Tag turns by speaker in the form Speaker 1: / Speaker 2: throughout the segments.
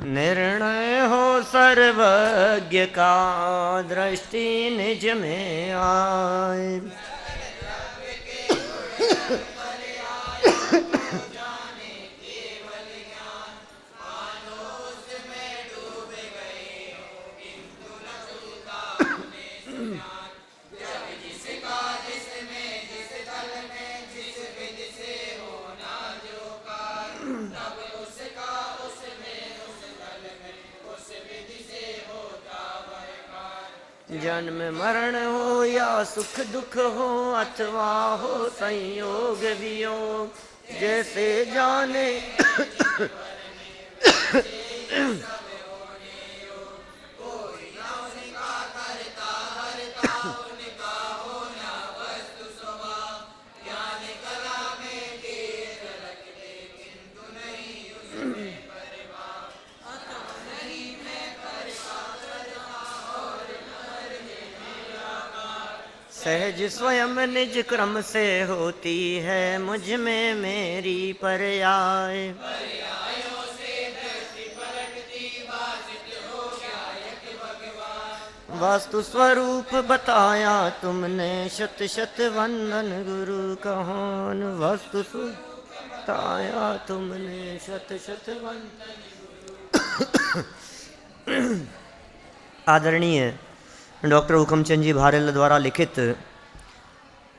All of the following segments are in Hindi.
Speaker 1: निर्णय हो सर्वज्ञ का, दृष्टि निज में आए। जन्म मरण हो या सुख दुख हो, अथवा हो संयोग वियोग, जैसे जाने सहज स्वयं निज क्रम से होती है, मुझ में मेरी पर्याय। वास्तु स्वरूप बताया तुमने, शत शत वंदन गुरु कहोन। वास्तु बताया तुमने, शत शत वंदन। आदरणीय डॉक्टर हुकमचंद जी भारेल द्वारा लिखित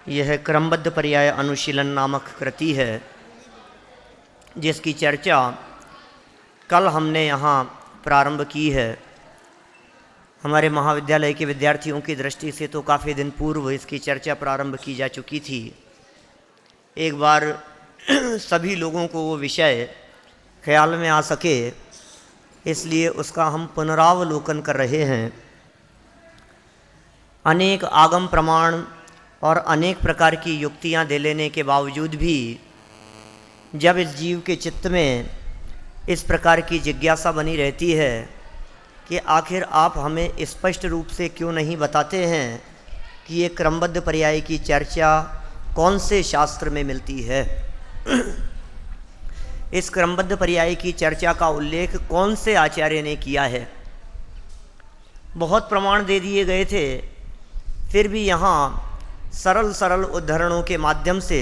Speaker 1: यह क्रमबद्ध पर्याय अनुशीलन नामक कृति है, जिसकी चर्चा कल हमने यहाँ प्रारंभ की है। हमारे महाविद्यालय के विद्यार्थियों की दृष्टि से तो काफ़ी दिन पूर्व इसकी चर्चा प्रारंभ की जा चुकी थी। एक बार सभी लोगों को वो विषय ख्याल में आ सके, इसलिए उसका हम पुनरावलोकन कर रहे हैं। अनेक आगम प्रमाण और अनेक प्रकार की युक्तियां दे लेने के बावजूद भी जब इस जीव के चित्त में इस प्रकार की जिज्ञासा बनी रहती है कि आखिर आप हमें स्पष्ट रूप से क्यों नहीं बताते हैं कि ये क्रमबद्ध पर्याय की चर्चा कौन से शास्त्र में मिलती है, इस क्रमबद्ध पर्याय की चर्चा का उल्लेख कौन से आचार्य ने किया है। बहुत प्रमाण दे दिए गए थे, फिर भी यहाँ सरल सरल उदाहरणों के माध्यम से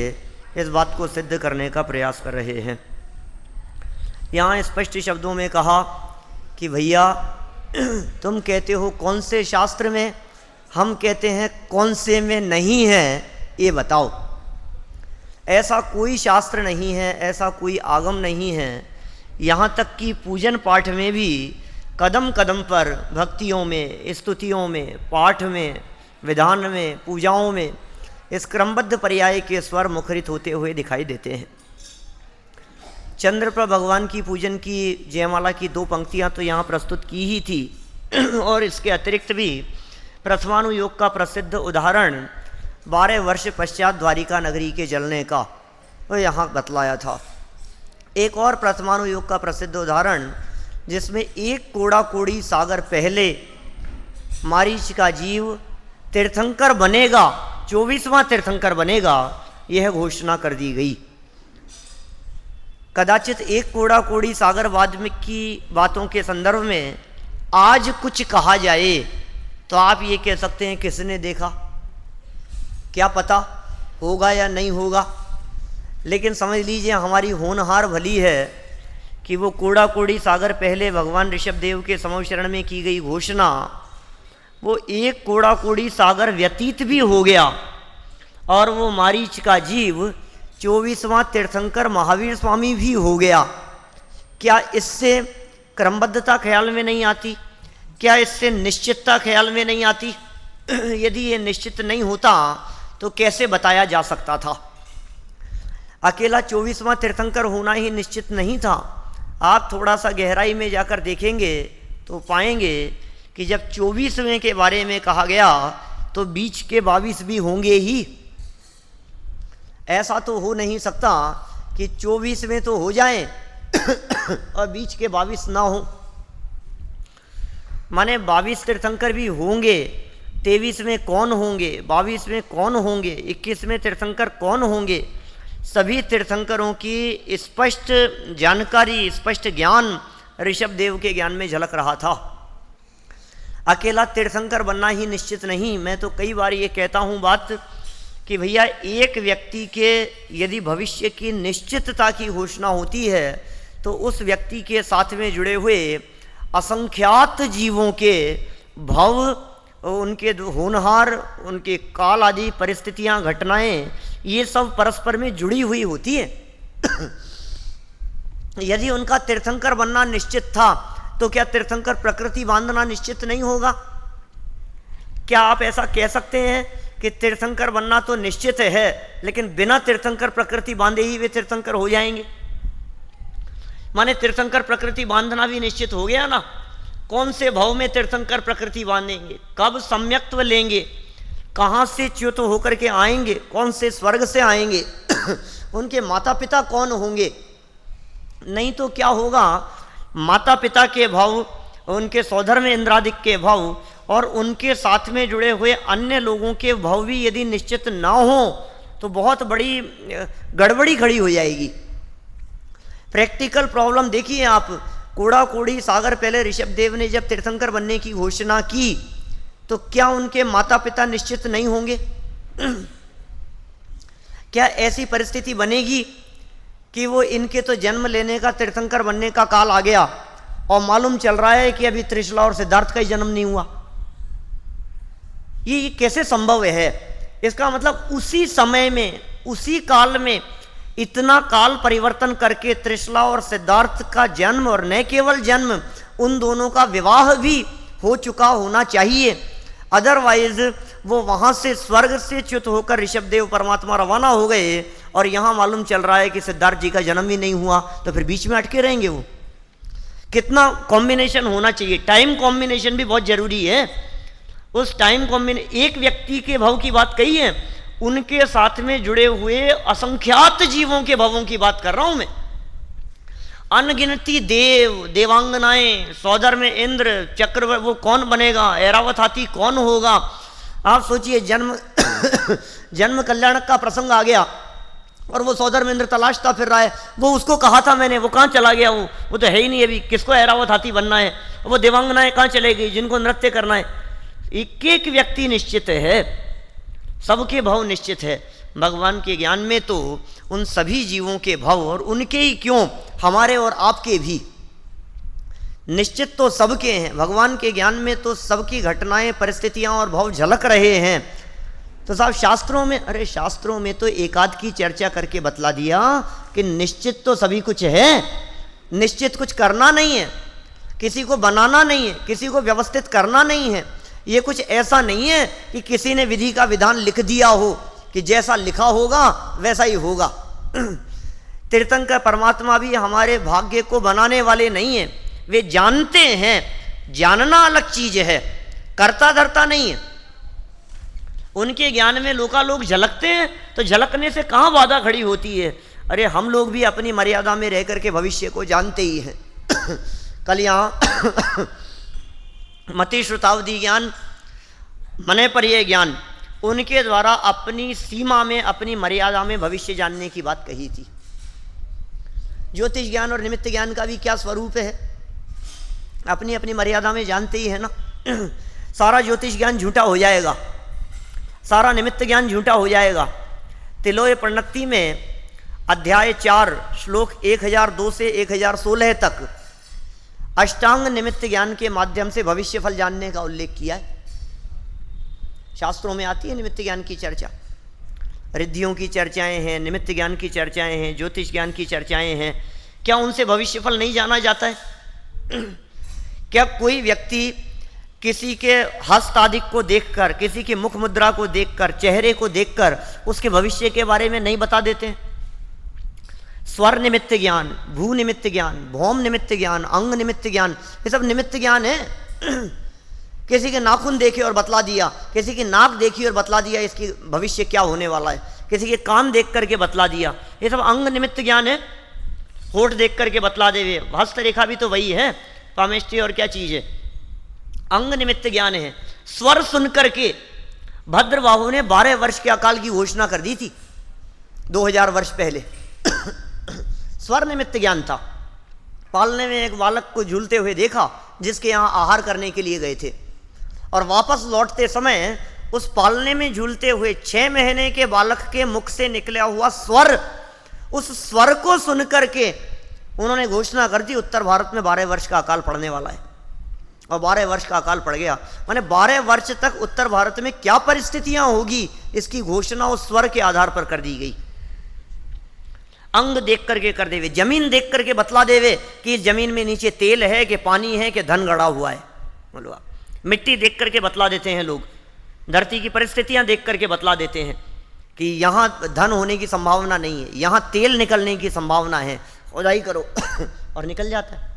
Speaker 1: इस बात को सिद्ध करने का प्रयास कर रहे हैं। यहाँ स्पष्ट शब्दों में कहा कि भैया तुम कहते हो कौन से शास्त्र में, हम कहते हैं कौन से में नहीं है, ये बताओ। ऐसा कोई शास्त्र नहीं है, ऐसा कोई आगम नहीं है। यहाँ तक कि पूजन पाठ में भी कदम कदम पर भक्तियों में, स्तुतियों में, पाठ में, विधान में, पूजाओं में इस क्रमबद्ध पर्याय के स्वर मुखरित होते हुए दिखाई देते हैं। चंद्र पर भगवान की पूजन की जयमाला की 2 पंक्तियां तो यहाँ प्रस्तुत की ही थी, और इसके अतिरिक्त भी प्रथमानुयोग का प्रसिद्ध उदाहरण 12 वर्ष पश्चात द्वारिका नगरी के जलने का वो यहाँ बतलाया था। एक और प्रथमानुयोग का प्रसिद्ध उदाहरण जिसमें एक कोड़ा कोड़ी सागर पहले मारीच का जीव तीर्थंकर बनेगा, 24वां तीर्थंकर बनेगा, यह घोषणा कर दी गई। कदाचित एक कोड़ा कोड़ी सागर वाल्मीकि की बातों के संदर्भ में आज कुछ कहा जाए तो आप ये कह सकते हैं किसने देखा, क्या पता होगा या नहीं होगा। लेकिन समझ लीजिए हमारी होनहार भली है कि वो कोड़ा कोड़ी सागर पहले भगवान ऋषभदेव के समवशरण में की गई घोषणा, वो एक कोड़ा कोड़ी सागर व्यतीत भी हो गया और वो मारीच का जीव 24वां तीर्थंकर महावीर स्वामी भी हो गया। क्या इससे क्रमबद्धता ख्याल में नहीं आती? क्या इससे निश्चितता ख्याल में नहीं आती? यदि ये निश्चित नहीं होता तो कैसे बताया जा सकता था? अकेला 24वां तीर्थंकर होना ही निश्चित नहीं था। आप थोड़ा सा गहराई में जाकर देखेंगे तो पाएंगे कि जब 24वें के बारे में कहा गया तो बीच के 22 भी होंगे ही। ऐसा तो हो नहीं सकता कि 24वें तो हो जाएं और बीच के 22 ना हो। माने 22 तीर्थंकर भी होंगे, 23 में कौन होंगे, 22 में कौन होंगे, 21 में तीर्थंकर कौन होंगे, सभी तीर्थंकरों की स्पष्ट जानकारी, स्पष्ट ज्ञान ऋषभ देव के ज्ञान में झलक रहा था। अकेला तीर्थंकर बनना ही निश्चित नहीं। मैं तो कई बार ये कहता हूँ बात कि भैया एक व्यक्ति के यदि भविष्य की निश्चितता की घोषणा होती है तो उस व्यक्ति के साथ में जुड़े हुए असंख्यात जीवों के भव, उनके होनहार, उनके काल आदि परिस्थितियां, घटनाएं, ये सब परस्पर में जुड़ी हुई होती है। यदि उनका तीर्थंकर बनना निश्चित था तो क्या तीर्थंकर प्रकृति बांधना निश्चित नहीं होगा? क्या आप ऐसा कह सकते हैं कि तीर्थंकर बनना तो निश्चित है लेकिन बिना तीर्थंकर प्रकृति बांधे ही वे तीर्थंकर हो जाएंगे? माने तीर्थंकर प्रकृति बांधना भी निश्चित हो गया ना। कौन से भाव में तीर्थंकर प्रकृति बांधेंगे, कब सम्यक्त्व लेंगे, कहाँ से च्युत होकर के आएंगे, कौन से स्वर्ग से आएंगे, उनके माता पिता कौन होंगे? नहीं तो क्या होगा, माता पिता के भाव, उनके सौधर्म इंद्रादिक के भाव और उनके साथ में जुड़े हुए अन्य लोगों के भाव भी यदि निश्चित ना हो तो बहुत बड़ी गड़बड़ी खड़ी हो जाएगी। प्रैक्टिकल प्रॉब्लम देखिए आप। कोड़ा कोड़ी सागर पहले ऋषभ देव ने जब तीर्थंकर बनने की घोषणा की तो क्या उनके माता पिता निश्चित नहीं होंगे? क्या ऐसी परिस्थिति बनेगी कि वो इनके तो जन्म लेने का, तीर्थंकर बनने का काल आ गया और मालूम चल रहा है कि अभी त्रिशला और सिद्धार्थ का ही जन्म नहीं हुआ? ये कैसे संभव है? इसका मतलब उसी समय में, उसी काल में इतना काल परिवर्तन करके त्रिशला और सिद्धार्थ का जन्म, और न केवल जन्म, उन दोनों का विवाह भी हो चुका होना चाहिए। अदरवाइज वो वहां से स्वर्ग से च्युत होकर ऋषभदेव परमात्मा रवाना हो गए और यहाँ मालूम चल रहा है कि सिद्धार्थ जी का जन्म ही नहीं हुआ, तो फिर बीच में अटके रहेंगे वो। कितना कॉम्बिनेशन होना चाहिए। टाइम कॉम्बिनेशन भी बहुत जरूरी है। उस टाइम कॉम्बिनेशन, एक व्यक्ति के भाव की बात कही है, उनके साथ में जुड़े हुए असंख्यात जीवों के भावों की बात कर रहा हूं मैं। अनगिनती देव, देवांगनाएं, सौदर में इंद्र, चक्र, वो कौन बनेगा, ऐरावत हाथी कौन होगा? आप सोचिए, जन्म कल्याण का प्रसंग आ गया और वो सौदर में इंद्र तलाशता फिर रहा है। वो उसको कहा था मैंने, वो कहाँ चला गया? वो तो है ही नहीं अभी। किसको ऐरावत हाथी बनना है? वो देवांगनाएं कहाँ चले गई जिनको नृत्य करना है? एक एक व्यक्ति निश्चित है, सबके भाव निश्चित है। भगवान के ज्ञान में तो उन सभी जीवों के भाव, और उनके ही क्यों, हमारे और आपके भी निश्चित तो सबके हैं। भगवान के ज्ञान में तो सबकी घटनाएं, परिस्थितियां और भाव झलक रहे हैं। तो साहब शास्त्रों में, अरे शास्त्रों में तो एकाध की चर्चा करके बतला दिया कि निश्चित तो सभी कुछ है। निश्चित कुछ करना नहीं है, किसी को बनाना नहीं है, किसी को व्यवस्थित करना नहीं है। ये कुछ ऐसा नहीं है कि किसी ने विधि का विधान लिख दिया हो कि जैसा लिखा होगा वैसा ही होगा। तीर्थंकर परमात्मा भी हमारे भाग्य को बनाने वाले नहीं है। वे जानते हैं, जानना अलग चीज है, करता धरता नहीं है। उनके ज्ञान में लोकालोक झलकते हैं तो झलकने से कहाँ बाधा खड़ी होती है? अरे हम लोग भी अपनी मर्यादा में रह करके भविष्य को जानते ही हैं। कल यहाँ मति श्रुतावधि ज्ञान, मने पर यह ज्ञान, उनके द्वारा अपनी सीमा में, अपनी मर्यादा में भविष्य जानने की बात कही थी। ज्योतिष ज्ञान और निमित्त ज्ञान का भी क्या स्वरूप है? अपनी अपनी मर्यादा में जानते ही है ना। सारा ज्योतिष ज्ञान झूठा हो जाएगा, सारा निमित्त ज्ञान झूठा हो जाएगा। तिलोय प्रणक्ति में अध्याय 4 श्लोक 1002 से 1016 तक अष्टांग निमित्त ज्ञान के माध्यम से भविष्य फल जानने का उल्लेख किया है। शास्त्रों में आती है निमित्त ज्ञान की चर्चा, रिद्धियों की चर्चाएं हैं, निमित्त ज्ञान की चर्चाएं हैं, ज्योतिष ज्ञान की चर्चाएं हैं। क्या उनसे भविष्य फल नहीं जाना जाता है? क्या कोई व्यक्ति किसी के हस्त आदि को देखकर, किसी की मुख मुद्रा को देखकर, चेहरे को देखकर उसके भविष्य के बारे में नहीं बता देते हैं? स्वर निमित्त ज्ञान, भू निमित्त ज्ञान, भौम निमित्त ज्ञान, अंग निमित्त ज्ञान, ये सब निमित्त ज्ञान है। किसी के नाखून देखे और बतला दिया, किसी की नाक देखी और बतला दिया इसकी भविष्य क्या होने वाला है, किसी के कान देख करके बतला दिया, ये सब अंग निमित्त ज्ञान है। होठ देख करके बतला देवे, हस्तरेखा भी तो वही है, पामेष्टि और क्या चीज है, अंग निमित्त ज्ञान है। स्वर सुन करके भद्रबाहु ने 12 वर्ष के अकाल की घोषणा कर दी थी 2000 वर्ष पहले। स्वर निमित्त ज्ञान था। पालने में एक बालक को झूलते हुए देखा जिसके यहाँ आहार करने के लिए गए थे, और वापस लौटते समय उस पालने में झूलते हुए 6 महीने के बालक के मुख से निकला हुआ स्वर, उस स्वर को सुनकर के उन्होंने घोषणा कर दी उत्तर भारत में 12 वर्ष का अकाल पड़ने वाला है। और 12 वर्ष का अकाल पड़ गया, माने 12 वर्ष तक उत्तर भारत में क्या परिस्थितियां होगी इसकी घोषणा उस स्वर के आधार पर कर दी गई। अंग देख करके कर देवे, जमीन देख करके बतला देवे कि इस जमीन में नीचे तेल है कि पानी है कि धन गड़ा हुआ है। बोलो आप, मिट्टी देख करके बतला देते हैं लोग, धरती की परिस्थितियां देख करके बतला देते हैं कि यहाँ धन होने की संभावना नहीं है, यहाँ तेल निकलने की संभावना है, खुदाई करो और निकल जाता है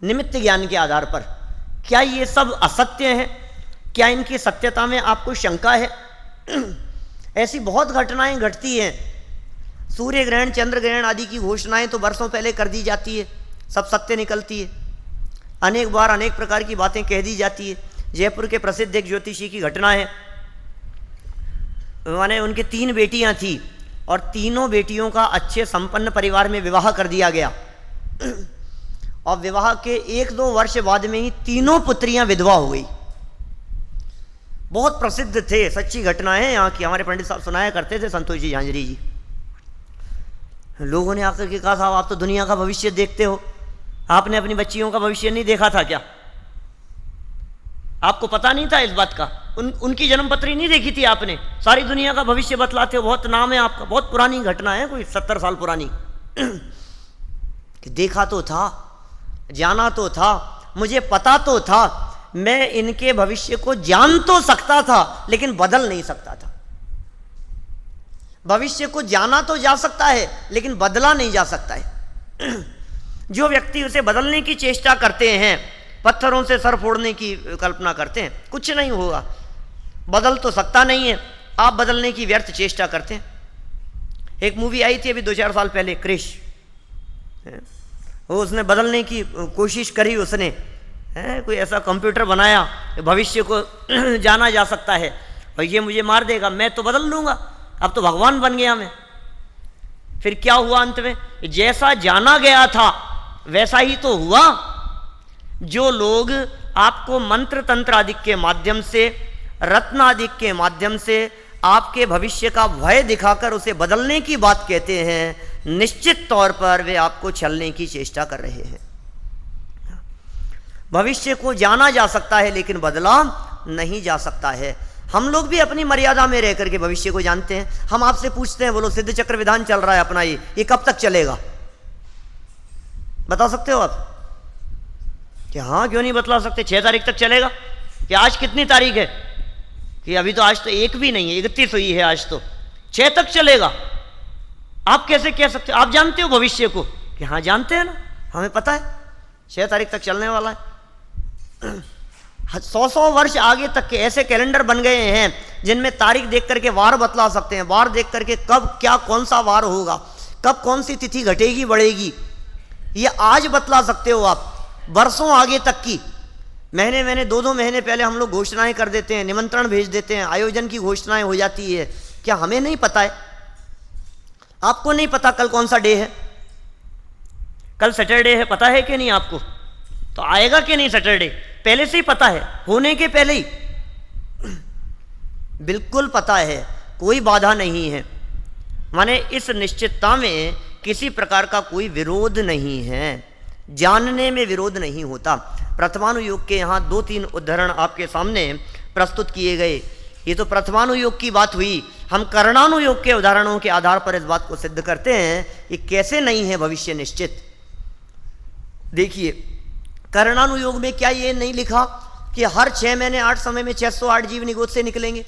Speaker 1: निमित्त ज्ञान के आधार पर। क्या ये सब असत्य है? क्या इनकी सत्यता में आपको शंका है? ऐसी बहुत घटनाएं घटती हैं। सूर्य ग्रहण, चंद्र ग्रहण आदि की घोषणाएं तो वर्षों पहले कर दी जाती है, सब सत्य निकलती है। अनेक बार अनेक प्रकार की बातें कह दी जाती है। जयपुर के प्रसिद्ध एक ज्योतिषी की घटना है, माने उनके 3 बेटियां थी और तीनों बेटियों का अच्छे संपन्न परिवार में विवाह कर दिया गया, और विवाह के 1-2 वर्ष बाद में ही तीनों पुत्रियां विधवा हो गई। बहुत प्रसिद्ध थे, सच्ची घटना है यहाँ की, हमारे पंडित साहब सुनाया करते थे, संतोष जी झांझरी जी। लोगों ने आकर के कहा, साहब आप तो दुनिया का भविष्य देखते हो, आपने अपनी बच्चियों का भविष्य नहीं देखा था क्या? आपको पता नहीं था इस बात का? उनकी जन्मपत्री नहीं देखी थी आपने? सारी दुनिया का भविष्य बतलाते हो, बहुत नाम है आपका। बहुत पुरानी घटना है, कोई 70 साल पुरानी। कि देखा तो था, जाना तो था, मुझे पता तो था, मैं इनके भविष्य को जान तो सकता था लेकिन बदल नहीं सकता था। भविष्य को जाना तो जा सकता है लेकिन बदला नहीं जा सकता है। जो व्यक्ति उसे बदलने की चेष्टा करते हैं, पत्थरों से सर फोड़ने की कल्पना करते हैं, कुछ नहीं होगा, बदल तो सकता नहीं है, आप बदलने की व्यर्थ चेष्टा करते हैं। एक मूवी आई थी अभी 2-4 साल पहले, क्रिश, वो उसने बदलने की कोशिश करी, उसने कोई ऐसा कंप्यूटर बनाया भविष्य को जाना जा सकता है, और ये मुझे मार देगा, मैं तो बदल लूँगा, अब तो भगवान बन गया मैं। फिर क्या हुआ अंत में? जैसा जाना गया था वैसा ही तो हुआ। जो लोग आपको मंत्र तंत्र आदि के माध्यम से, रत्न आदि के माध्यम से आपके भविष्य का भय दिखाकर उसे बदलने की बात कहते हैं, निश्चित तौर पर वे आपको छलने की चेष्टा कर रहे हैं। भविष्य को जाना जा सकता है लेकिन बदला नहीं जा सकता है। हम लोग भी अपनी मर्यादा में रह करके भविष्य को जानते हैं। हम आपसे पूछते हैं, बोलो सिद्ध चक्र विधान चल रहा है अपना, ये कब तक चलेगा? बता सकते हो आप? कि हाँ, क्यों नहीं बतला सकते? 6 तारीख तक चलेगा। कि आज कितनी तारीख है? कि अभी तो आज तो 1 भी नहीं है, 31 हुई है आज तो, 6 तक चलेगा। आप कैसे कह सकते हो? आप जानते हो भविष्य को? कि हाँ जानते हैं ना, हमें पता है 6 तारीख तक चलने वाला है। 100 वर्ष आगे तक के ऐसे कैलेंडर बन गए हैं जिनमें तारीख देख करके वार बतला सकते हैं, वार देख करके कब क्या कौन सा वार होगा, कब कौन सी तिथि घटेगी बढ़ेगी, ये आज बतला सकते हो आप। वर्षों आगे तक की, महीने 2-2 महीने पहले हम लोग घोषणाएं कर देते हैं, निमंत्रण भेज देते हैं, आयोजन की घोषणाएं हो जाती है। क्या हमें नहीं पता है? आपको नहीं पता कल कौन सा डे है? कल सैटरडे है, पता है कि नहीं आपको? तो आएगा कि नहीं सैटरडे? पहले से ही पता है, होने के पहले ही बिल्कुल पता है, कोई बाधा नहीं है। माने इस निश्चितता में किसी प्रकार का कोई विरोध नहीं है, जानने में विरोध नहीं होता। प्रथमानुयोग के यहाँ 2-3 उदाहरण आपके सामने प्रस्तुत किए गए। ये तो प्रथमानुयोग की बात हुई। हम करणानुयोग के उदाहरणों के आधार पर इस बात को सिद्ध करते हैं कि कैसे नहीं है भविष्य निश्चित। देखिए, करणानुयोग में क्या ये नहीं लिखा कि हर 6 महीने 8 समय में 608 जीव निगोद से निकलेंगे?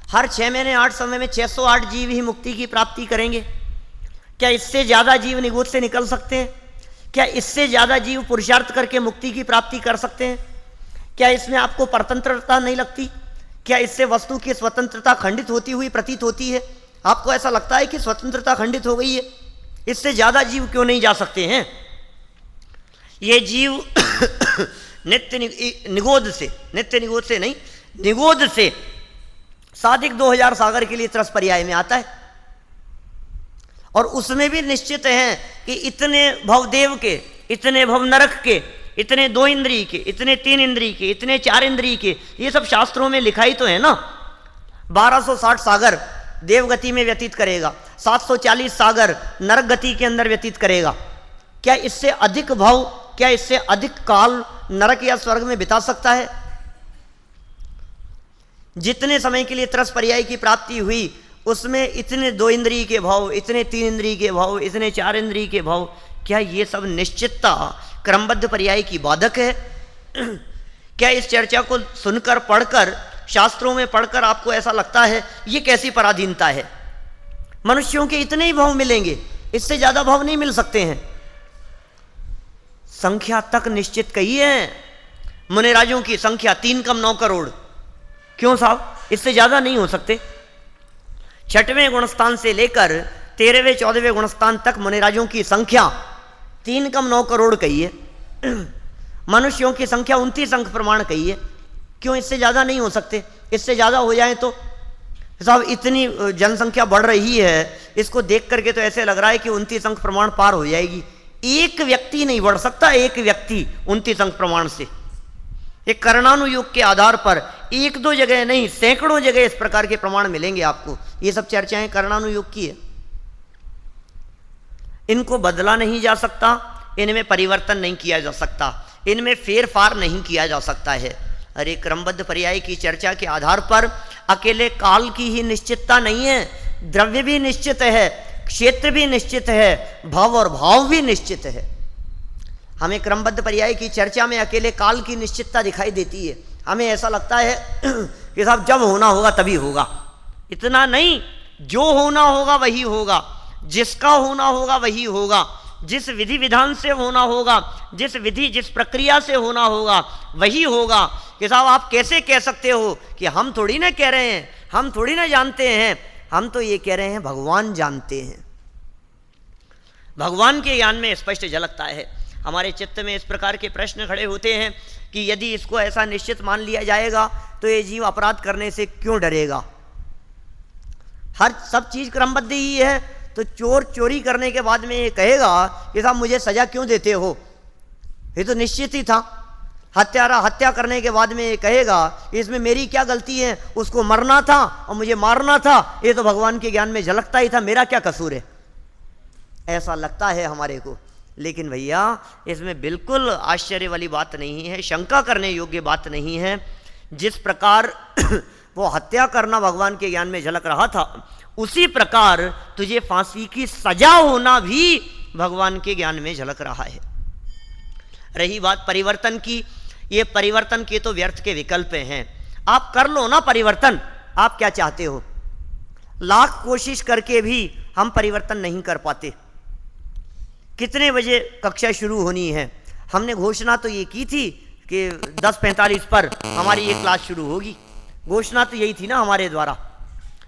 Speaker 1: हर 6 महीने 8 समय में 608 जीव ही मुक्ति की प्राप्ति करेंगे? क्या इससे ज़्यादा जीव निगोद से निकल सकते हैं? क्या इससे ज़्यादा जीव पुरुषार्थ करके मुक्ति की प्राप्ति कर सकते हैं? क्या इसमें आपको परतंत्रता नहीं लगती? क्या इससे वस्तु की स्वतंत्रता खंडित होती हुई प्रतीत होती है? आपको ऐसा लगता है कि स्वतंत्रता खंडित हो गई है? इससे ज़्यादा जीव क्यों नहीं जा सकते हैं? ये जीव नित्य निगोद से साधिक 2000 सागर के लिए त्रस पर्याय में आता है, और उसमें भी निश्चित है कि इतने भवदेव के, इतने भव नरक के, इतने 2 इंद्रिय के, इतने 3 इंद्रिय के, इतने 4 इंद्रिय के, ये सब शास्त्रों में लिखाई तो है ना। 1260 सागर देवगति में व्यतीत करेगा, 740 सागर नरक गति के अंदर व्यतीत करेगा। क्या इससे अधिक भव, क्या इससे अधिक काल नरक या स्वर्ग में बिता सकता है? जितने समय के लिए त्रस पर्याय की प्राप्ति हुई उसमें इतने 2 इंद्रिय के भाव, इतने 3 इंद्रिय के भाव, इतने 4 इंद्रिय के भाव, क्या ये सब निश्चितता क्रमबद्ध पर्याय की बाधक है? क्या इस चर्चा को सुनकर, पढ़कर, शास्त्रों में पढ़कर आपको ऐसा लगता है ये कैसी पराधीनता है? मनुष्यों के इतने ही भाव मिलेंगे, इससे ज्यादा भाव नहीं मिल सकते हैं। संख्या तक निश्चित कही है मुनिराजों की, संख्या 3 कम 9 करोड़। क्यों साहब, इससे ज्यादा नहीं हो सकते। 6वें गुणस्थान से लेकर 13वें 14वें गुणस्थान तक मुनिराजों की संख्या 3 कम 9 करोड़ कही है। मनुष्यों की संख्या 29 अंक प्रमाण कही है। क्यों इससे ज़्यादा नहीं हो सकते? इससे ज़्यादा हो जाए तो साहब इतनी जनसंख्या बढ़ रही है, इसको देख करके तो ऐसे लग रहा है कि 29 अंक प्रमाण पार हो जाएगी। एक व्यक्ति नहीं बढ़ सकता, एक व्यक्ति 29 अंक प्रमाण से। एक कर्णानुयोग के आधार पर 1-2 जगह नहीं, सैकड़ों जगह इस प्रकार के प्रमाण मिलेंगे आपको। ये सब चर्चाएं कर्णानुयोग की है। इनको बदला नहीं जा सकता, इनमें परिवर्तन नहीं किया जा सकता, इनमें फेर फार नहीं किया जा सकता है। अरे क्रमबद्ध पर्याय की चर्चा के आधार पर अकेले काल की ही निश्चितता नहीं है, द्रव्य भी निश्चित है, क्षेत्र भी निश्चित है, भाव और भाव भी निश्चित है। हमें क्रमबद्ध पर्याय की चर्चा में अकेले काल की निश्चितता दिखाई देती है। हमें ऐसा लगता है कि साहब जब होना होगा तभी होगा। इतना नहीं, जो होना होगा वही होगा, जिसका होना होगा वही होगा, जिस विधि विधान से होना होगा, जिस विधि जिस प्रक्रिया से होना होगा वही होगा। कि साहब आप कैसे कह सकते हो कि हम थोड़ी ना कह रहे हैं, हम थोड़ी ना जानते हैं, हम तो ये कह रहे हैं भगवान जानते हैं। भगवान के ज्ञान में स्पष्ट झलकता है। हमारे चित्त में इस प्रकार के प्रश्न खड़े होते हैं कि यदि इसको ऐसा निश्चित मान लिया जाएगा तो ये जीव अपराध करने से क्यों डरेगा? हर सब चीज क्रमबद्ध ही है, तो चोर चोरी करने के बाद में ये कहेगा कि साहब मुझे सजा क्यों देते हो, ये तो निश्चित ही था। हत्यारा हत्या करने के बाद में ये कहेगा इसमें मेरी क्या गलती है, उसको मरना था और मुझे मारना था, ये तो भगवान के ज्ञान में झलकता ही था, मेरा क्या कसूर है, ऐसा लगता है हमारे को। लेकिन भैया इसमें बिल्कुल आश्चर्य वाली बात नहीं है, शंका करने योग्य बात नहीं है। जिस प्रकार वो हत्या करना भगवान के ज्ञान में झलक रहा था, उसी प्रकार तुझे फांसी की सजा होना भी भगवान के ज्ञान में झलक रहा है। रही बात परिवर्तन की, ये परिवर्तन के तो व्यर्थ के विकल्प हैं। आप कर लो ना परिवर्तन, आप क्या चाहते हो? लाख कोशिश करके भी हम परिवर्तन नहीं कर पाते। कितने बजे कक्षा शुरू होनी है? हमने घोषणा तो ये की थी कि 10:45 पर हमारी ये क्लास शुरू होगी। घोषणा तो यही थी ना हमारे द्वारा।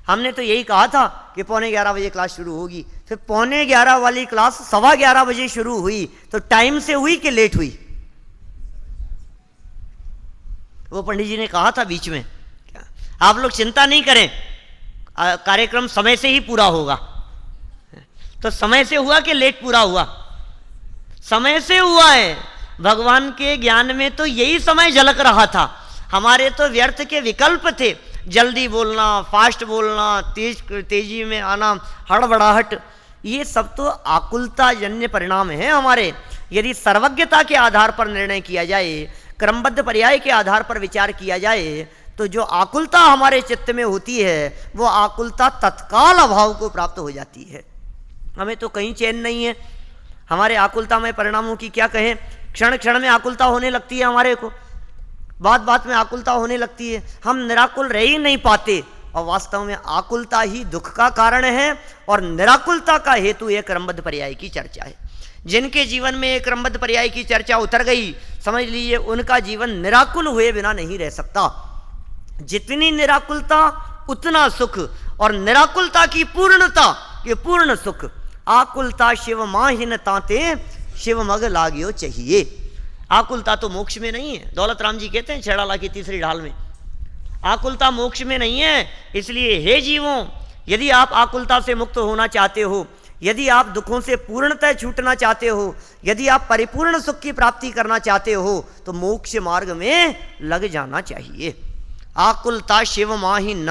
Speaker 1: हमने तो यही कहा था कि 11:15 बजे क्लास शुरू होगी। फिर 11:15 वाली क्लास 11:15 बजे शुरू हुई, तो टाइम से हुई कि लेट हुई? वो पंडित जी ने कहा था बीच में, आप लोग चिंता नहीं करें, कार्यक्रम समय से ही पूरा होगा। तो समय से हुआ कि लेट पूरा हुआ? समय से हुआ है। भगवान के ज्ञान में तो यही समय झलक रहा था। हमारे तो व्यर्थ के विकल्प थे, जल्दी बोलना, फास्ट बोलना, तेजी में आना, हड़बड़ाहट, ये सब तो आकुलता जन्य परिणाम है हमारे। यदि सर्वज्ञता के आधार पर निर्णय किया जाए, क्रमबद्ध पर्याय के आधार पर विचार किया जाए, तो जो आकुलता हमारे चित्त में होती है वो आकुलता तत्काल अभाव को प्राप्त हो जाती है। हमें तो कहीं चैन नहीं है। हमारे आकुलतामय परिणामों की क्या कहें? क्षण क्षण में आकुलता होने लगती है हमारे को, बात बात में आकुलता होने लगती है, हम निराकुल रह ही नहीं पाते। और वास्तव में आकुलता ही दुख का कारण है और निराकुलता का हेतु एक क्रमबद्ध पर्याय की चर्चा है। जिनके जीवन में एक क्रमबद्ध पर्याय की चर्चा उतर गई, समझ लीजिए उनका जीवन निराकुल हुए बिना नहीं रह सकता। जितनी निराकुलता उतना सुख, और निराकुलता की पूर्णता ये पूर्ण सुख। आकुलता शिव माहिन ताते शिव मग लागियो चाहिए। आकुलता तो मोक्ष में नहीं है। दौलत राम जी कहते हैं छेड़ाला की तीसरी ढाल में, आकुलता मोक्ष में नहीं है। इसलिए हे जीवों, यदि आप आकुलता से मुक्त होना चाहते हो, यदि आप दुखों से पूर्णतः छूटना चाहते हो, यदि आप परिपूर्ण सुख की प्राप्ति करना चाहते हो, तो मोक्ष मार्ग में लग जाना चाहिए। आकुलता शिव माही न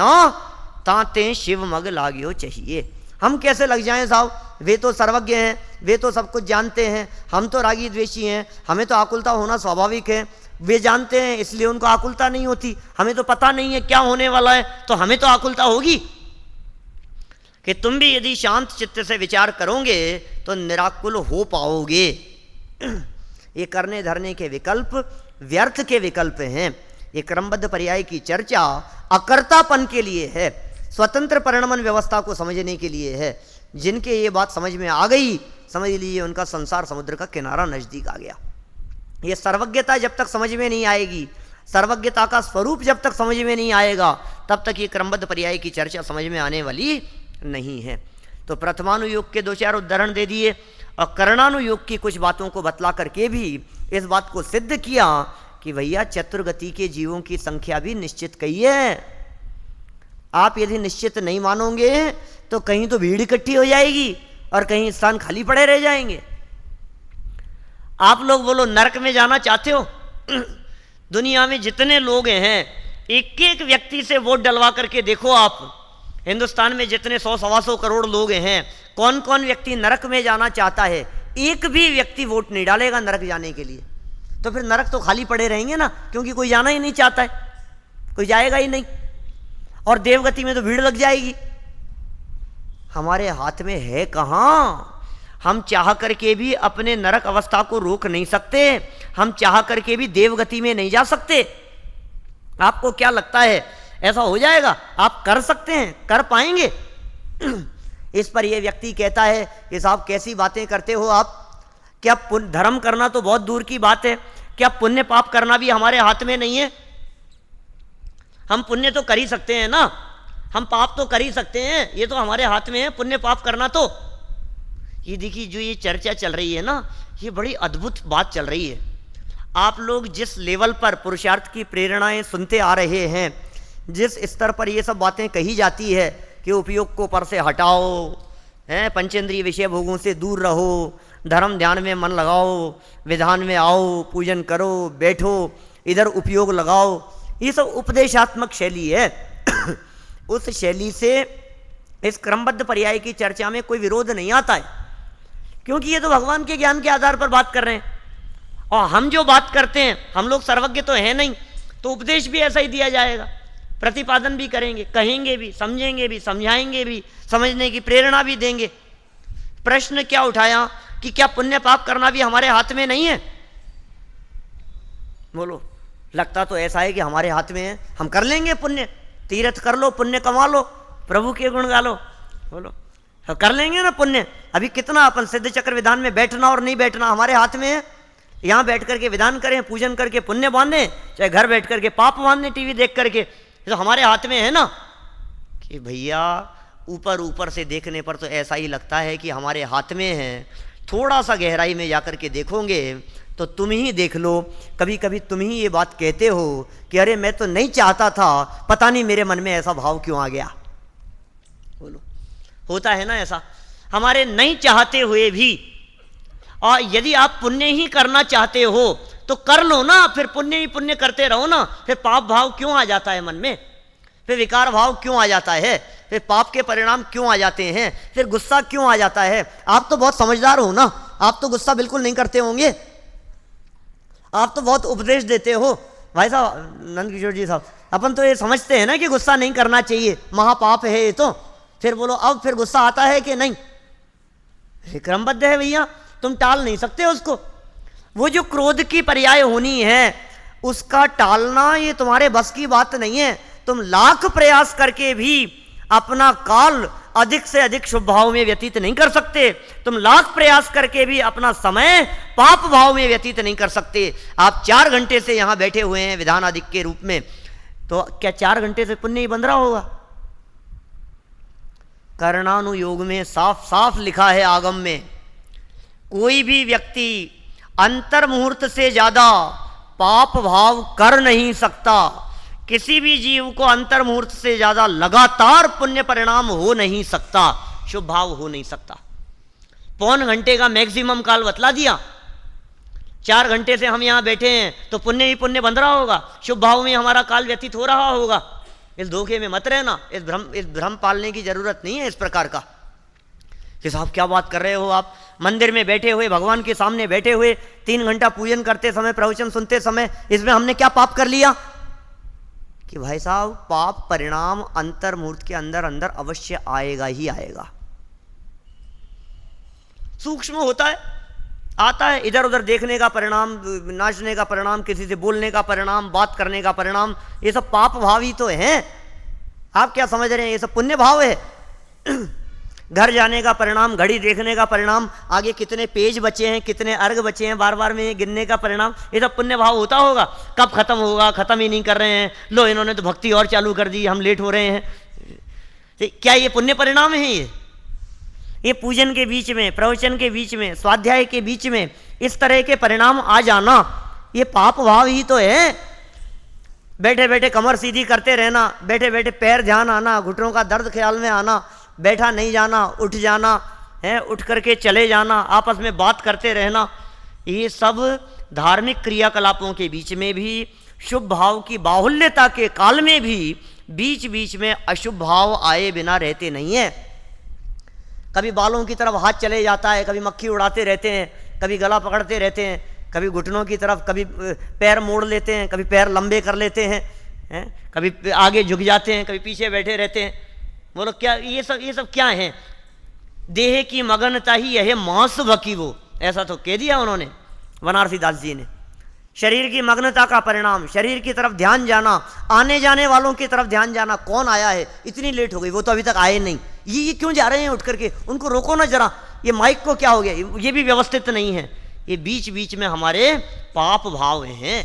Speaker 1: ताते शिव मग लाग्यो चाहिए। हम कैसे लग जाएं साहब, वे तो सर्वज्ञ हैं, वे तो सब कुछ जानते हैं, हम तो रागी द्वेषी हैं, हमें तो आकुलता होना स्वाभाविक है। वे जानते हैं इसलिए उनको आकुलता नहीं होती, हमें तो पता नहीं है क्या होने वाला है, तो हमें तो आकुलता होगी। कि तुम भी यदि शांत चित्त से विचार करोगे तो निराकुल हो पाओगे। ये करने धरने के विकल्प व्यर्थ के विकल्प हैं। ये क्रमबद्ध पर्याय की चर्चा अकर्तापन के लिए है, स्वतंत्र परिणमन व्यवस्था को समझने के लिए है। जिनके ये बात समझ में आ गई, समझ लीजिए उनका संसार समुद्र का किनारा नजदीक आ गया। ये सर्वज्ञता जब तक समझ में नहीं आएगी, सर्वज्ञता का स्वरूप जब तक समझ में नहीं आएगा, तब तक ये क्रमबद्ध पर्याय की चर्चा समझ में आने वाली नहीं है। तो प्रथमानुयोग के 2-4 उदाहरण दे दिए और कर्णानुयोग की कुछ बातों को बतला करके भी इस बात को सिद्ध किया कि भैया चतुर्गति के जीवों की संख्या भी निश्चित कही है। आप यदि निश्चित नहीं मानोगे तो कहीं तो भीड़ इकट्ठी हो जाएगी और कहीं स्थान खाली पड़े रह जाएंगे। आप लोग बोलो नरक में जाना चाहते हो? दुनिया में जितने लोग हैं, एक एक व्यक्ति से वोट डलवा करके देखो आप। हिंदुस्तान में जितने 100-125 करोड़ लोग हैं, कौन कौन व्यक्ति नरक में जाना चाहता है? एक भी व्यक्ति वोट नहीं डालेगा नरक जाने के लिए। तो फिर नरक तो खाली पड़े रहेंगे ना, क्योंकि कोई जाना ही नहीं चाहता है, कोई जाएगा ही नहीं। और देवगति में तो भीड़ लग जाएगी। हमारे हाथ में है कहाँ? हम चाह करके भी अपने नरक अवस्था को रोक नहीं सकते, हम चाह करके भी देवगति में नहीं जा सकते। आपको क्या लगता है ऐसा हो जाएगा? आप कर सकते हैं, कर पाएंगे? इस पर यह व्यक्ति कहता है कि साहब कैसी बातें करते हो आप, क्या धर्म करना तो बहुत दूर की बात है, क्या पुण्य पाप करना भी हमारे हाथ में नहीं है? हम पुण्य तो कर ही सकते हैं ना, हम पाप तो कर ही सकते हैं, ये तो हमारे हाथ में है पुण्य पाप करना। तो ये देखिए जो ये चर्चा चल रही है ना, ये बड़ी अद्भुत बात चल रही है। आप लोग जिस लेवल पर पुरुषार्थ की प्रेरणाएं सुनते आ रहे हैं, जिस स्तर पर ये सब बातें कही जाती है कि उपयोग को पर से हटाओ, हैं, पंचेंद्रिय विषय भोगों से दूर रहो, धर्म ध्यान में मन लगाओ, विधान में आओ, पूजन करो, बैठो, इधर उपयोग लगाओ, ये सब उपदेशात्मक शैली है। उस शैली से इस क्रमबद्ध पर्याय की चर्चा में कोई विरोध नहीं आता है, क्योंकि ये तो भगवान के ज्ञान के आधार पर बात कर रहे हैं। और हम जो बात करते हैं, हम लोग सर्वज्ञ तो है नहीं, तो उपदेश भी ऐसा ही दिया जाएगा, प्रतिपादन भी करेंगे, कहेंगे भी, समझेंगे भी, समझाएंगे भी, समझने की प्रेरणा भी देंगे। प्रश्न क्या उठाया कि क्या पुण्य पाप करना भी हमारे हाथ में नहीं है? बोलो, लगता तो ऐसा है कि हमारे हाथ में है, हम कर लेंगे पुण्य, तीर्थ कर लो, पुण्य कमा लो, प्रभु के गुण गा लो, बोलो कर लेंगे ना पुण्य। अभी कितना अपन सिद्ध चक्र विधान में बैठना और नहीं बैठना हमारे हाथ में है। यहाँ बैठ करके विधान करें, पूजन करके पुण्य बांधे, चाहे घर बैठ करके पाप बांधे टीवी देख करके, तो हमारे हाथ में है ना। कि भैया ऊपर ऊपर से देखने पर तो ऐसा ही लगता है कि हमारे हाथ में है, थोड़ा सा गहराई में जाकर के देखोगे तो तुम ही देख लो। कभी कभी तुम ही ये बात कहते हो कि अरे मैं तो नहीं चाहता था, पता नहीं मेरे मन में ऐसा भाव क्यों आ गया। बोलो, होता है ना ऐसा, हमारे नहीं चाहते हुए भी। और यदि आप पुण्य ही करना चाहते हो तो कर लो ना, फिर पुण्य ही पुण्य करते रहो ना। फिर पाप भाव क्यों आ जाता है मन में? फिर विकार भाव क्यों आ जाता है? फिर पाप के परिणाम क्यों आ जाते हैं? फिर गुस्सा क्यों आ जाता है? आप तो बहुत समझदार हो ना, आप तो गुस्सा बिल्कुल नहीं करते होंगे, आप तो बहुत उपदेश देते हो। भाई साहब नंद किशोर जी साहब, अपन तो ये समझते हैं ना कि गुस्सा नहीं करना चाहिए, महापाप है ये तो। फिर बोलो अब फिर गुस्सा आता है कि नहीं? क्रमबद्ध है भैया, तुम टाल नहीं सकते उसको। वो जो क्रोध की पर्याय होनी है उसका टालना ये तुम्हारे बस की बात नहीं है। तुम लाख प्रयास करके भी अपना काल अधिक से अधिक शुभ भाव में व्यतीत नहीं कर सकते। तुम लाख प्रयास करके भी अपना समय पाप भाव में व्यतीत नहीं कर सकते। आप 4 घंटे से यहां बैठे हुए हैं विधान आदि के रूप में, तो क्या 4 घंटे से पुण्य ही बन रहा होगा? कर्णानुयोग में साफ साफ लिखा है आगम में, कोई भी व्यक्ति अंतर मुहूर्त से ज्यादा पाप भाव कर नहीं सकता। किसी भी जीव को अंतर मुहूर्त से ज्यादा लगातार पुण्य परिणाम हो नहीं सकता, शुभ भाव हो नहीं सकता। पौन घंटे का मैक्सिमम काल बतला दिया। 4 घंटे से हम यहाँ बैठे हैं तो पुण्य ही पुण्य बंध रहा होगा, शुभ भाव में हमारा काल व्यतीत हो रहा होगा। इस धोखे में मत रहना, इस भ्रम पालने की जरूरत नहीं है इस प्रकार का कि साहब क्या बात कर रहे हो आप, मंदिर में बैठे हुए, भगवान के सामने बैठे हुए, 3 घंटा पूजन करते समय, प्रवचन सुनते समय, इसमें हमने क्या पाप कर लिया? कि भाई साहब पाप परिणाम अंतर मुहूर्त के अंदर अंदर अवश्य आएगा ही आएगा। सूक्ष्म होता है, आता है, इधर उधर देखने का परिणाम, नाचने का परिणाम, किसी से बोलने का परिणाम, बात करने का परिणाम, ये सब पाप भाव ही तो हैं। आप क्या समझ रहे हैं ये सब पुण्य भाव है? घर जाने का परिणाम, घड़ी देखने का परिणाम, आगे कितने पेज बचे हैं, कितने अर्घ बचे हैं, बार बार में गिनने का परिणाम, ये सब पुण्य भाव होता होगा। कब खत्म होगा, खत्म ही नहीं कर रहे हैं, लो इन्होंने तो भक्ति और चालू कर दी, हम लेट हो रहे हैं। क्या ये पुण्य परिणाम है? ये पूजन के बीच में, प्रवचन के बीच में, स्वाध्याय के बीच में इस तरह के परिणाम आ जाना, ये पाप भाव ही तो है। बैठे बैठे कमर सीधी करते रहना, बैठे बैठे पैर ध्यान आना, घुटनों का दर्द ख्याल में आना, बैठा नहीं जाना, उठ जाना है, उठ करके चले जाना, आपस में बात करते रहना, ये सब धार्मिक क्रियाकलापों के बीच में भी, शुभ भाव की बाहुल्यता के काल में भी बीच बीच में अशुभ भाव आए बिना रहते नहीं है। कभी बालों की तरफ हाथ चले जाता है, कभी मक्खी उड़ाते रहते हैं, कभी गला पकड़ते रहते हैं, कभी घुटनों की तरफ, कभी पैर मोड़ लेते हैं, कभी पैर लंबे कर लेते हैं, कभी आगे झुक जाते हैं, कभी पीछे बैठे रहते हैं। बोलो क्या ये सब क्या है? देह की मगनता ही यह मांस बकी वो, ऐसा तो कह दिया उन्होंने बनारसी दास जी ने। शरीर की मग्नता का परिणाम, शरीर की तरफ ध्यान जाना, आने जाने वालों की तरफ ध्यान जाना, कौन आया है, इतनी लेट हो गई, वो तो अभी तक आए नहीं, ये क्यों जा रहे हैं उठ करके, उनको रोको ना जरा, ये माइक को क्या हो गया, ये भी व्यवस्थित नहीं है। ये बीच बीच में हमारे पाप भाव हैं।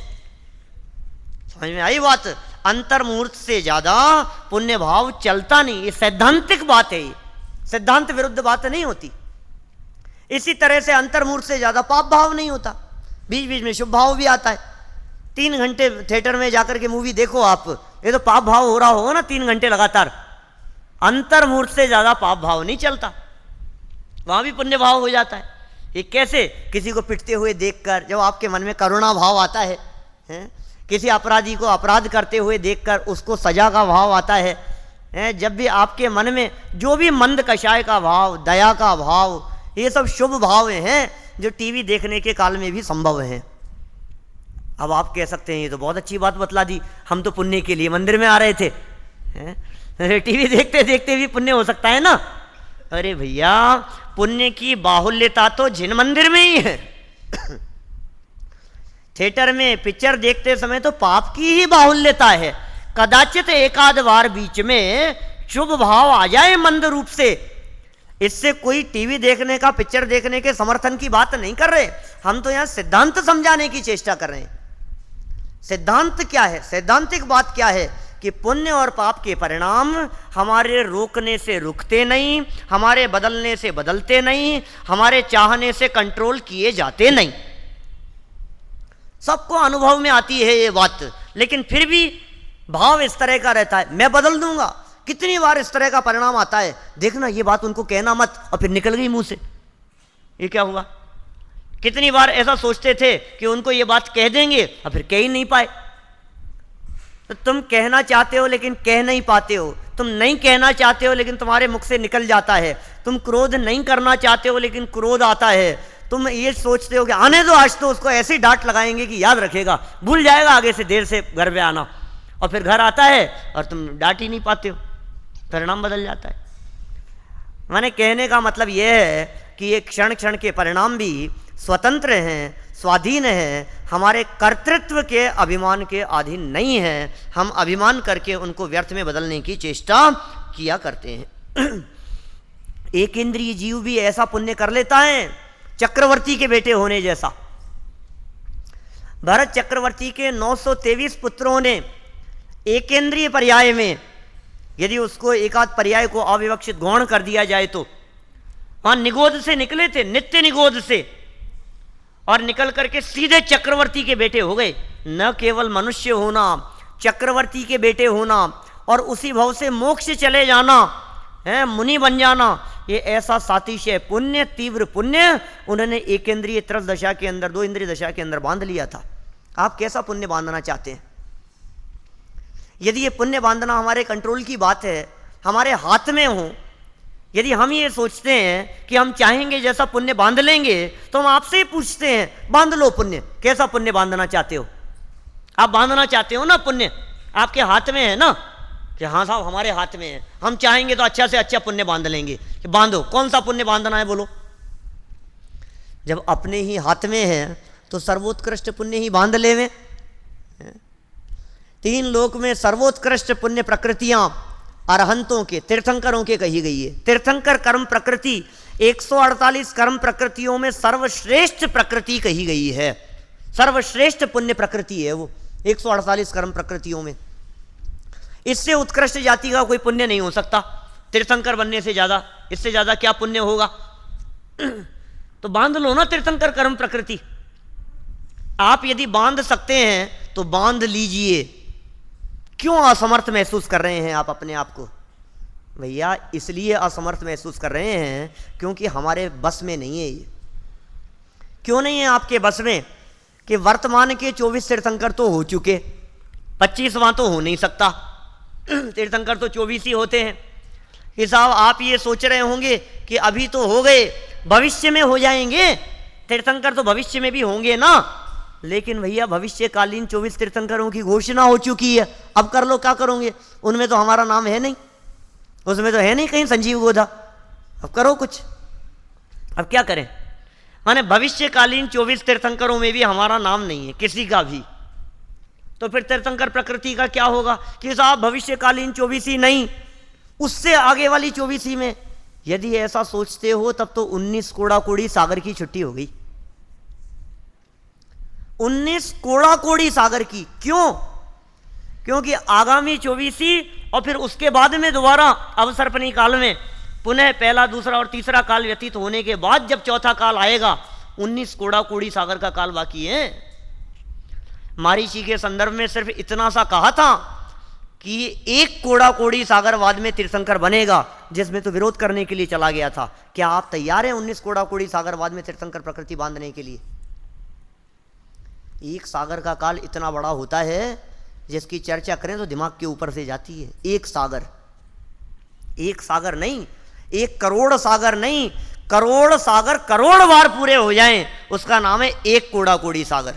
Speaker 1: समझ में आई बात? अंतर मुहूर्त से ज्यादा पुण्य भाव चलता नहीं, ये सैद्धांतिक बात है, ये सिद्धांत विरुद्ध बात नहीं होती। इसी तरह से अंतर मुहूर्त से ज्यादा पाप भाव नहीं होता, बीच बीच में शुभ भाव भी आता है। 3 घंटे थिएटर में जाकर के मूवी देखो आप, ये तो पाप भाव हो रहा होगा ना 3 घंटे लगातार। अंतर मुहूर्त से ज्यादा पाप भाव नहीं चलता, वहां भी पुण्य भाव हो जाता है। ये कैसे? किसी को पिटते हुए देखकर जब आपके मन में करुणा भाव आता है, किसी अपराधी को अपराध करते हुए देखकर उसको सजा का भाव आता है, जब भी आपके मन में जो भी मंद कषाय का भाव, दया का भाव, ये सब शुभ भाव हैं जो टीवी देखने के काल में भी संभव हैं। अब आप कह सकते हैं ये तो बहुत अच्छी बात बतला दी, हम तो पुण्य के लिए मंदिर में आ रहे थे, टीवी देखते देखते भी पुण्य हो सकता है ना? अरे भैया, पुण्य की बाहुल्यता तो जिन मंदिर में ही है। थिएटर में पिक्चर देखते समय तो पाप की ही बाहुल्यता है। कदाचित एकाध बार बीच में शुभ भाव आ जाए मंद रूप से, इससे कोई टीवी देखने का, पिक्चर देखने के समर्थन की बात नहीं कर रहे, हम तो यहां सिद्धांत समझाने की चेष्टा कर रहे हैं। सिद्धांत क्या है? सैद्धांतिक बात क्या है कि पुण्य और पाप के परिणाम हमारे रोकने से रुकते नहीं, हमारे बदलने से बदलते नहीं, हमारे चाहने से कंट्रोल किए जाते नहीं। सबको अनुभव में आती है ये बात, लेकिन फिर भी भाव इस तरह का रहता है, मैं बदल दूंगा। कितनी बार इस तरह का परिणाम आता है, देखना ये बात उनको कहना मत, और फिर निकल गई मुंह से, ये क्या हुआ? कितनी बार ऐसा सोचते थे कि उनको ये बात कह देंगे और फिर कह ही नहीं पाए। तो तुम कहना चाहते हो लेकिन कह नहीं पाते हो, तुम नहीं कहना चाहते हो लेकिन तुम्हारे मुख से निकल जाता है, तुम क्रोध नहीं करना चाहते हो लेकिन क्रोध आता है, तुम ये सोचते हो कि आने दो, आज तो उसको ऐसी डांट लगाएंगे कि याद रखेगा, भूल जाएगा आगे से देर से घर पे आना, और फिर घर आता है और तुम डांट ही नहीं पाते हो, परिणाम बदल जाता है। माने कहने का मतलब यह है कि ये क्षण क्षण के परिणाम भी स्वतंत्र हैं, स्वाधीन हैं, हमारे कर्तृत्व के अभिमान के अधीन नहीं हैं। हम अभिमान करके उनको व्यर्थ में बदलने की चेष्टा किया करते हैं। एक इंद्रिय जीव भी ऐसा पुण्य कर लेता है, चक्रवर्ती के बेटे होने जैसा। भरत चक्रवर्ती के 923 पुत्रों ने एकेंद्रीय पर्याय में, यदि उसको एकाध पर्याय को अविवक्षित गौण कर दिया जाए तो, वहां निगोद से निकले थे, नित्य निगोद से, और निकल करके सीधे चक्रवर्ती के बेटे हो गए। न केवल मनुष्य होना, चक्रवर्ती के बेटे होना, और उसी भाव से मोक्ष चले जाना, है मुनि बन जाना, ये ऐसा सातिशय पुण्य, तीव्र पुण्य उन्होंने एक इंद्रिय त्रस दशा के अंदर, 2 इंद्रिय दशा के अंदर बांध लिया था। आप कैसा पुण्य बांधना चाहते हैं? यदि ये पुण्य बांधना हमारे कंट्रोल की बात है, हमारे हाथ में हो, यदि हम ये सोचते हैं कि हम चाहेंगे जैसा पुण्य बांध लेंगे, तो हम आपसे ही पूछते हैं बांध लो पुण्य, कैसा पुण्य बांधना चाहते हो? आप बांधना चाहते हो ना पुण्य, आपके हाथ में है ना कि हाँ साहब हमारे हाथ में है, हम चाहेंगे तो अच्छा से अच्छा पुण्य बांध लेंगे। कि बांधो, कौन सा पुण्य बांधना है बोलो? जब अपने ही हाथ में है तो सर्वोत्कृष्ट पुण्य ही बांध लेवे। 3 लोक में सर्वोत्कृष्ट पुण्य प्रकृतियां अरहंतों के, तीर्थंकरों के कही गई है। तीर्थंकर कर्म प्रकृति 148 कर्म प्रकृतियों में सर्वश्रेष्ठ प्रकृति कही गई है, सर्वश्रेष्ठ पुण्य प्रकृति है वो 148 कर्म प्रकृतियों में। इससे उत्कृष्ट जाति का कोई पुण्य नहीं हो सकता तीर्थंकर बनने से ज्यादा। इससे ज्यादा क्या पुण्य होगा? तो बांध लो ना तीर्थंकर कर्म प्रकृति। आप यदि बांध सकते हैं तो बांध लीजिए। क्यों असमर्थ महसूस कर रहे हैं आप अपने आप को? भैया इसलिए असमर्थ महसूस कर रहे हैं क्योंकि हमारे बस में नहीं है ये। क्यों नहीं है आपके बस में? कि वर्तमान के 24 तीर्थंकर तो हो चुके, 25वां तो हो नहीं सकता। तीर्थंकर तो 24 ही होते हैं। कि साहब आप ये सोच रहे होंगे कि अभी तो हो गए, भविष्य में हो जाएंगे तीर्थंकर, तो भविष्य में भी होंगे ना। लेकिन भैया भविष्यकालीन 24 तीर्थंकरों की घोषणा हो चुकी है, अब कर लो, क्या करोगे? उनमें तो हमारा नाम है नहीं, उसमें तो है नहीं कहीं संजीव गोधा। अब करो कुछ, अब क्या करें? माने भविष्यकालीन 24 तीर्थंकरों में भी हमारा नाम नहीं है किसी का भी। तो फिर तीर्थंकर प्रकृति का क्या होगा? कि साहब भविष्यकालीन 24 ही नहीं, उससे आगे वाली 24 में। यदि ऐसा सोचते हो तब तो 19 कोड़ा कोड़ी सागर की छुट्टी हो गई। 19 कोड़ा कोड़ी सागर की। क्यों? क्योंकि आगामी 24 और फिर उसके बाद में दोबारा अवसर्पणी काल में पुनः पहला, दूसरा और तीसरा काल व्यतीत होने के बाद जब चौथा काल आएगा, 19 कोड़ा कोड़ी सागर का काल बाकी है। मारीची के संदर्भ में सिर्फ इतना सा कहा था कि 1 कोड़ा कोड़ी सागरवाद में तीर्थंकर बनेगा, जिसमें तो विरोध करने के लिए चला गया था। क्या आप तैयार हैं 19 कोड़ा कोड़ी सागरवाद में तीर्थंकर प्रकृति बांधने के लिए? एक सागर का काल इतना बड़ा होता है जिसकी चर्चा करें तो दिमाग के ऊपर से जाती है। एक सागर, एक सागर नहीं, 1 करोड़ सागर नहीं, करोड़ सागर करोड़ बार पूरे हो जाएं, उसका नाम है 1 कोड़ा कोड़ी सागर।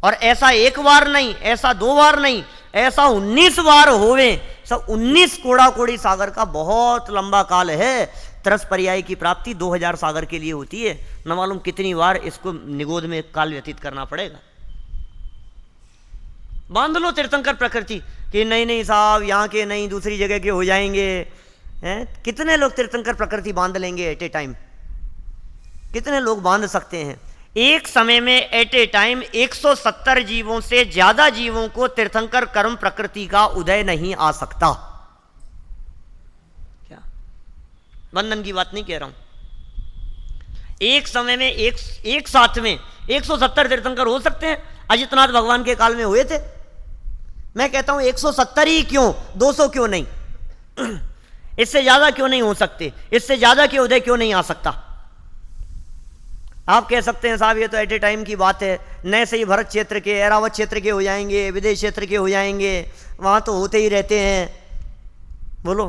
Speaker 1: और ऐसा 1 बार नहीं, ऐसा 2 बार नहीं, ऐसा 19 बार होवे। सब 19 कोड़ा कोड़ी सागर का बहुत लंबा काल है। तरस पर्याय की प्राप्ति 2000 सागर के लिए होती है। न मालूम कितनी बार इसको निगोद में काल व्यतीत करना पड़ेगा। बांध लो तीर्थंकर प्रकृति कि नहीं नहीं साहब यहाँ के नहीं, दूसरी जगह के हो जाएंगे। हैं? कितने लोग तीर्थंकर प्रकृति बांध लेंगे एट ए टाइम? कितने लोग बांध सकते हैं एक समय में? एट ए टाइम 170 जीवों से ज्यादा जीवों को तीर्थंकर कर्म प्रकृति का उदय नहीं आ सकता। क्या बंधन की बात नहीं कह रहा हूं। एक समय में एक साथ में 170 तीर्थंकर हो सकते हैं। अजितनाथ भगवान के काल में हुए थे। मैं कहता हूं 170 ही क्यों, 200 क्यों नहीं? इससे ज्यादा क्यों नहीं हो सकते? इससे ज्यादा के उदय क्यों नहीं आ सकता? आप कह सकते हैं साहब ये तो एट ए टाइम की बात है, नए से ही भरत क्षेत्र के, ऐरावत क्षेत्र के हो जाएंगे, विदेश क्षेत्र के हो जाएंगे, वहां तो होते ही रहते हैं। बोलो,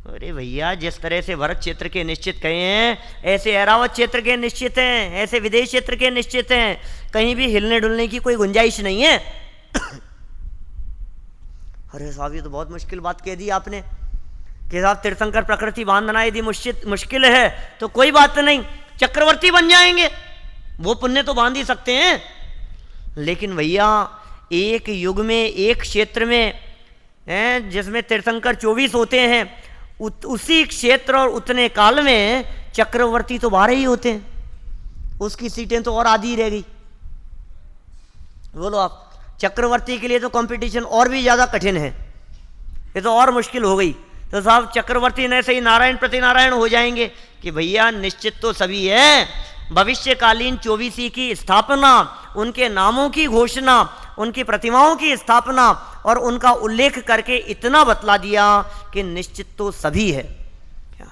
Speaker 1: अरे भैया जिस तरह से भरत क्षेत्र के निश्चित कहे हैं, ऐसे ऐरावत क्षेत्र के निश्चित हैं, ऐसे विदेश क्षेत्र के निश्चित हैं। कहीं भी हिलने डुलने की कोई गुंजाइश नहीं है। अरे साहब ये तो बहुत मुश्किल बात कह दी आपने कि साहब तीर्थंकर प्रकृति बांधना यदि मुश्किल है तो कोई बात नहीं, चक्रवर्ती बन जाएंगे, वो पुण्य तो बांध ही सकते हैं। लेकिन भैया एक युग में, एक क्षेत्र में जिसमें तीर्थंकर 24 होते हैं, उसी क्षेत्र और उतने काल में चक्रवर्ती तो 12 ही होते हैं। उसकी सीटें तो और आधी रह गई। बोलो आप, चक्रवर्ती के लिए तो कंपटीशन और भी ज्यादा कठिन है, ये तो और मुश्किल हो गई। तो साहब चक्रवर्ती ने से ही नारायण प्रतिनारायण हो जाएंगे कि भैया निश्चित तो सभी है। भविष्यकालीन 24 की स्थापना, उनके नामों की घोषणा, उनकी प्रतिमाओं की स्थापना और उनका उल्लेख करके इतना बतला दिया कि निश्चित तो सभी है। क्या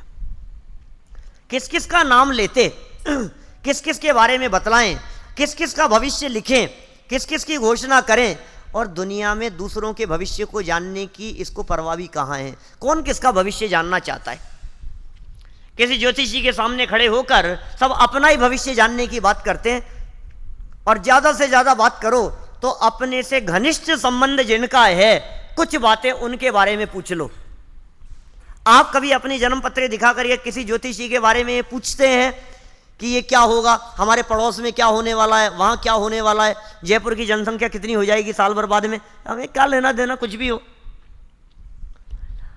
Speaker 1: किस किस का नाम लेते, किस किस के बारे में बतलाएं, किस किस का भविष्य लिखें, किस किस की घोषणा करें, और दुनिया में दूसरों के भविष्य को जानने की इसको परवाह भी कहाँ है। कौन किसका भविष्य जानना चाहता है? किसी ज्योतिषी के सामने खड़े होकर सब अपना ही भविष्य जानने की बात करते हैं, और ज़्यादा से ज़्यादा बात करो तो अपने से घनिष्ठ संबंध जिनका है कुछ बातें उनके बारे में पूछ लो। आप कभी अपनी जन्म पत्र दिखाकर ये किसी ज्योतिषी के बारे में पूछते हैं कि ये क्या होगा, हमारे पड़ोस में क्या होने वाला है, वहाँ क्या होने वाला है, जयपुर की जनसंख्या कितनी हो जाएगी साल भर बाद में, हमें क्या लेना देना कुछ भी हो।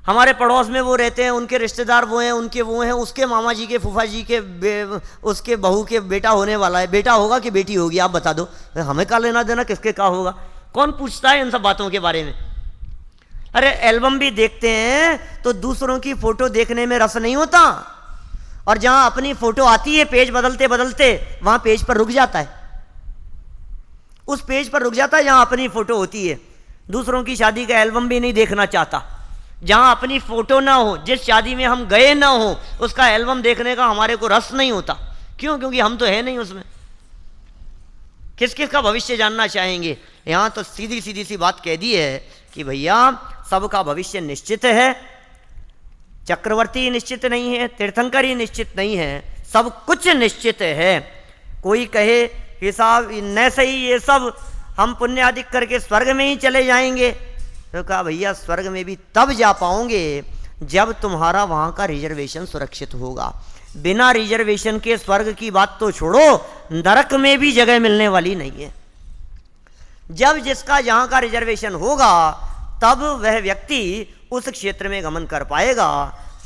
Speaker 1: हमारे पड़ोस में वो रहते हैं, उनके रिश्तेदार वो हैं, उनके वो हैं, उसके मामा जी के फूफा जी के उसके बहू के बेटा होने वाला है, बेटा होगा कि बेटी होगी, आप बता दो, हमें क्या लेना देना किसके क्या होगा। कौन पूछता है इन सब बातों के बारे में? अरे एल्बम भी देखते हैं तो दूसरों की फोटो देखने में रस नहीं होता, और जहां अपनी फोटो आती है पेज बदलते बदलते वहां पेज पर रुक जाता है, उस पेज पर रुक जाता है जहां अपनी फोटो होती है। दूसरों की शादी का एल्बम भी नहीं देखना चाहता। जहां अपनी फोटो ना हो, जिस शादी में हम गए ना हो, उसका एल्बम देखने का हमारे को रस नहीं होता। क्यों? क्योंकि हम तो है नहीं उसमें। किस किस का भविष्य जानना चाहेंगे? यहां तो सीधी सीधी सी बात कह दी है कि भैया सबका भविष्य निश्चित है, चक्रवर्ती निश्चित नहीं है, तीर्थंकर ही निश्चित नहीं है, सब कुछ निश्चित है। कोई कहे हिसाब न सही, ये सब हम पुण्य आदि करके स्वर्ग में ही चले जाएंगे, तो कहा भैया स्वर्ग में भी तब जा पाओगे जब तुम्हारा वहां का रिजर्वेशन सुरक्षित होगा। बिना रिजर्वेशन के स्वर्ग की बात तो छोड़ो, नरक में भी जगह मिलने वाली नहीं है। जब जिसका जहां का रिजर्वेशन होगा तब वह व्यक्ति उस क्षेत्र में गमन कर पाएगा।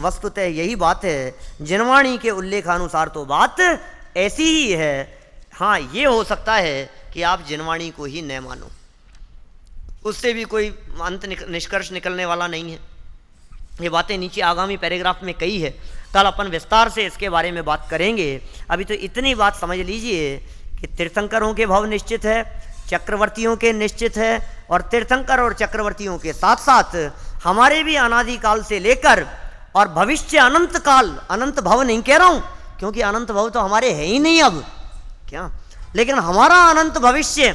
Speaker 1: वस्तुतः यही बात है। जिनवाणी के उल्लेखानुसार तो बात ऐसी ही है। हाँ, ये हो सकता है कि आप जिनवाणी को ही न मानो, उससे भी कोई अंत निष्कर्ष निकलने वाला नहीं है। ये बातें नीचे आगामी पैराग्राफ में कही है, कल अपन विस्तार से इसके बारे में बात करेंगे। अभी तो इतनी बात समझ लीजिए कि तीर्थंकरों के भव निश्चित है, चक्रवर्तियों के निश्चित है, और तीर्थंकर और चक्रवर्तियों के साथ साथ हमारे भी अनादिकाल से लेकर और भविष्य अनंत काल, अनंत भव नहीं कह रहा हूँ क्योंकि अनंत भव तो हमारे है ही नहीं अब, क्या, लेकिन हमारा अनंत भविष्य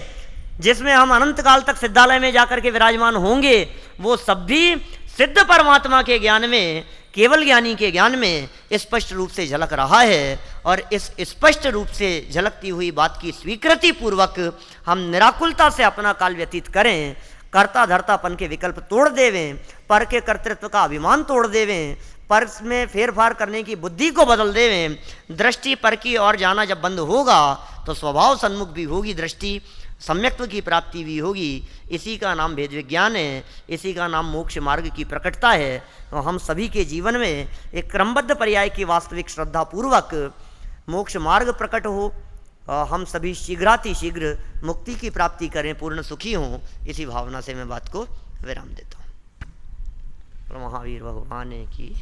Speaker 1: जिसमें हम अनंत काल तक सिद्धालय में जाकर के विराजमान होंगे, वो सब भी सिद्ध परमात्मा के ज्ञान में, केवल ज्ञानी के ज्ञान में स्पष्ट रूप से झलक रहा है। और इस स्पष्ट रूप से झलकती हुई बात की स्वीकृति पूर्वक हम निराकुलता से अपना काल व्यतीत करें, कर्ता धर्तापन के विकल्प तोड़ देवें, पर के कर्तृत्व का अभिमान तोड़ देवें, पर में फेरफार करने की बुद्धि को बदल देवें। दृष्टि पर की और जाना जब बंद होगा तो स्वभाव सन्मुख भी होगी दृष्टि, सम्यक्त्व की प्राप्ति भी होगी। इसी का नाम भेद विज्ञान है, इसी का नाम मोक्ष मार्ग की प्रकटता है। तो हम सभी के जीवन में एक क्रमबद्ध पर्याय की वास्तविक श्रद्धा पूर्वक मोक्ष मार्ग प्रकट हो, हम सभी शीघ्रातिशीघ्र मुक्ति की प्राप्ति करें, पूर्ण सुखी हों। इसी भावना से मैं बात को विराम देता हूँ। महावीर भगवान की